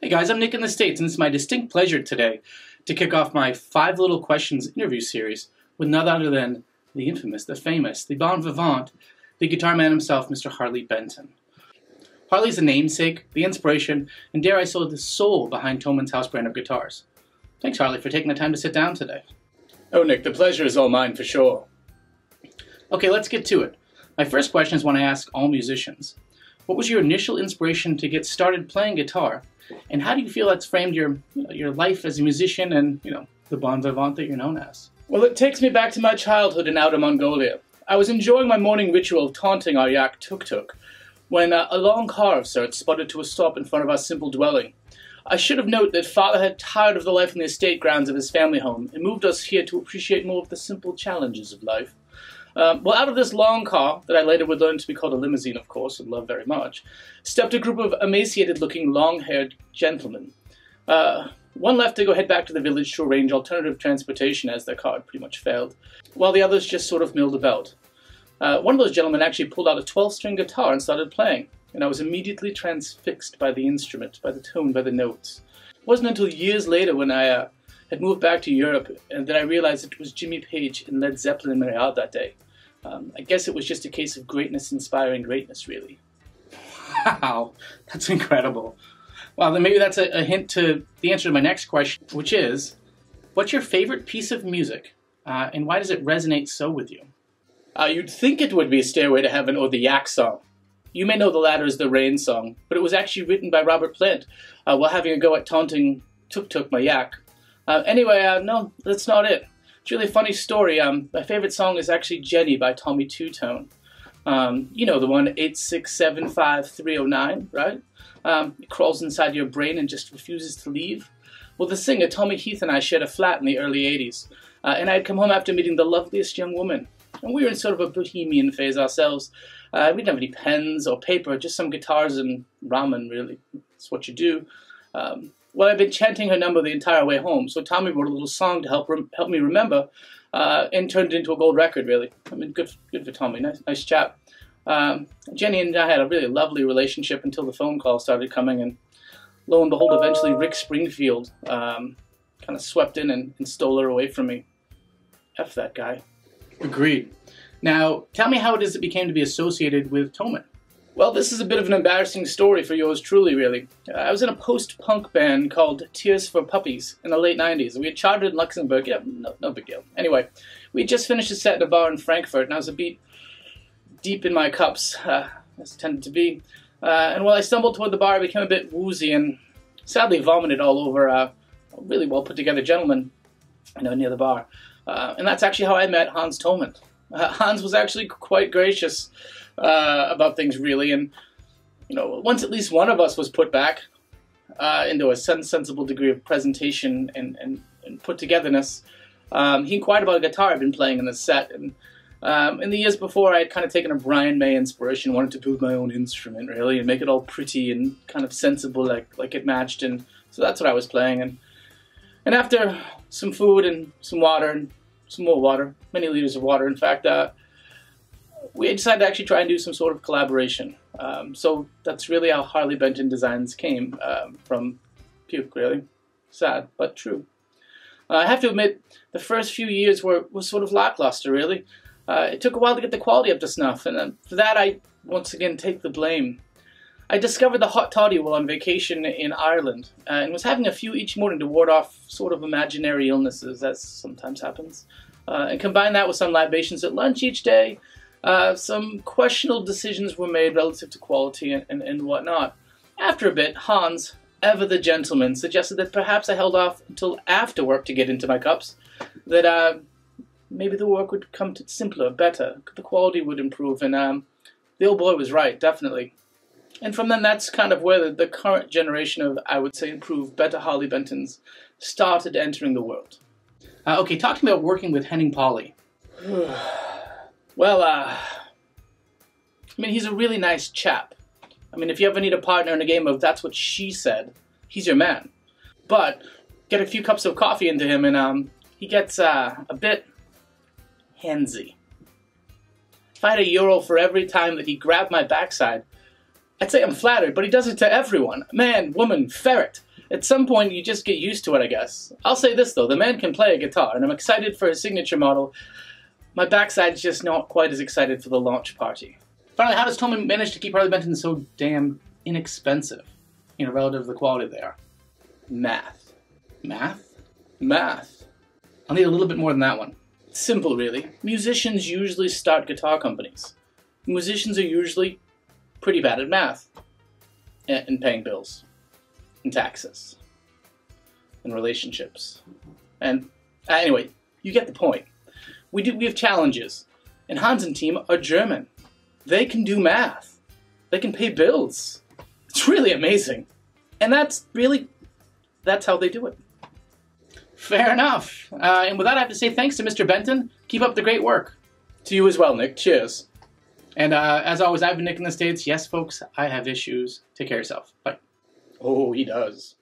Hey guys, I'm Nick in the States, and it's my distinct pleasure today to kick off my 5 Little Questions interview series with none other than the infamous, the famous, the bon vivant, the guitar man himself, Mr. Harley Benton. Harley's the namesake, the inspiration, and dare I say the soul behind Tolman's house brand of guitars. Thanks, Harley, for taking the time to sit down today. Oh, Nick, the pleasure is all mine for sure. Okay, let's get to it. My first question is one I ask all musicians. What was your initial inspiration to get started playing guitar? And how do you feel that's framed your life as a musician and, the bon vivant that you're known as? Well, it takes me back to my childhood in Outer Mongolia. I was enjoying my morning ritual of taunting our yak tuk-tuk when a long car of sorts sputtered to a stop in front of our simple dwelling. I should have noted that Father had tired of the life in the estate grounds of his family home and moved us here to appreciate more of the simple challenges of life. Well, out of this long car, that I later would learn to be called a limousine, of course, and love very much, stepped a group of emaciated-looking, long-haired gentlemen. One left to go head back to the village to arrange alternative transportation as their car had pretty much failed, while the others just sort of milled about. One of those gentlemen actually pulled out a 12-string guitar and started playing, and I was immediately transfixed by the instrument, by the tone, by the notes. It wasn't until years later when I had moved back to Europe and that I realized it was Jimmy Page and Led Zeppelin in my yard that day. I guess it was just a case of greatness inspiring greatness, really. Wow, that's incredible. Well, then maybe that's a hint to the answer to my next question, which is, what's your favorite piece of music, and why does it resonate so with you? You'd think it would be Stairway to Heaven or the Yak song. You may know the latter as the Rain song, but it was actually written by Robert Plant while having a go at taunting Tuk-Tuk, my yak. No, that's not it. It's really a funny story. My favorite song is actually Jenny by Tommy Two-Tone. You know the one, 8675309, right? It crawls inside your brain and just refuses to leave. Well, the singer, Tommy Heath, and I shared a flat in the early 80s. And I had come home after meeting the loveliest young woman. And we were in sort of a bohemian phase ourselves. We didn't have any pens or paper, just some guitars and ramen, really. That's what you do. Well, I'd been chanting her number the entire way home, so Tommy wrote a little song to help me remember, and turned it into a gold record, really. I mean, good for Tommy, nice chap. Jenny and I had a really lovely relationship until the phone call started coming, and lo and behold, eventually Rick Springfield kind of swept in and stole her away from me. F that guy. Agreed. Now, tell me how it is it became to be associated with Tolman. Well, this is a bit of an embarrassing story for yours truly, really. I was in a post-punk band called Tears for Puppies in the late 90s. We had charted in Luxembourg. Yeah, no big deal. Anyway, we had just finished a set in a bar in Frankfurt, and I was a bit deep in my cups, as tended to be. And while I stumbled toward the bar, I became a bit woozy and sadly vomited all over a really well-put-together gentleman near the bar. And that's actually how I met Hans Tolman. Hans was actually quite gracious about things, really, and once at least one of us was put back into a sensible degree of presentation and put-togetherness, he inquired about a guitar I'd been playing in the set, and in the years before I had kind of taken a Brian May inspiration, wanted to build my own instrument, really, and make it all pretty and kind of sensible, like it matched, and so that's what I was playing, and after some food and some water, and some more water, many liters of water, in fact, we decided to actually try and do some sort of collaboration. So that's really how Harley Benton Designs came from puke, really. Sad, but true. I have to admit, the first few years were sort of lackluster, really. It took a while to get the quality up to snuff, and for that I once again take the blame. I discovered the hot toddy while on vacation in Ireland, and was having a few each morning to ward off sort of imaginary illnesses, as sometimes happens. And combine that with some libations at lunch each day, some questionable decisions were made relative to quality and whatnot. After a bit, Hans, ever the gentleman, suggested that perhaps I held off until after work to get into my cups, that maybe the work would come to simpler, better, the quality would improve, and the old boy was right, definitely. And from then, that's kind of where the current generation of, I would say, improved, better Harley Bentons started entering the world. Okay, talk to me about working with Henning Pauly. Well, I mean, he's a really nice chap. I mean, if you ever need a partner in a game of That's What She Said, he's your man. But get a few cups of coffee into him, and he gets a bit handsy. If I had €1 for every time that he grabbed my backside, I'd say I'm flattered, but he does it to everyone. Man, woman, ferret. At some point, you just get used to it, I guess. I'll say this, though. The man can play a guitar, and I'm excited for his signature model. My backside's just not quite as excited for the launch party. Finally, how does Tolman manage to keep Harley Benton so damn inexpensive, relative to the quality they are? Math. Math? Math. I'll need a little bit more than that one. It's simple, really. Musicians usually start guitar companies. Musicians are usually pretty bad at math. And paying bills. And taxes. And relationships. And anyway, you get the point. We have challenges. And Hans and team are German. They can do math. They can pay bills. It's really amazing. And that's how they do it. Fair enough. And with that, I have to say thanks to Mr. Benton. Keep up the great work. To you as well, Nick. Cheers. And as always, I've been Nick in the States. Yes, folks, I have issues. Take care of yourself. Bye. Oh, he does.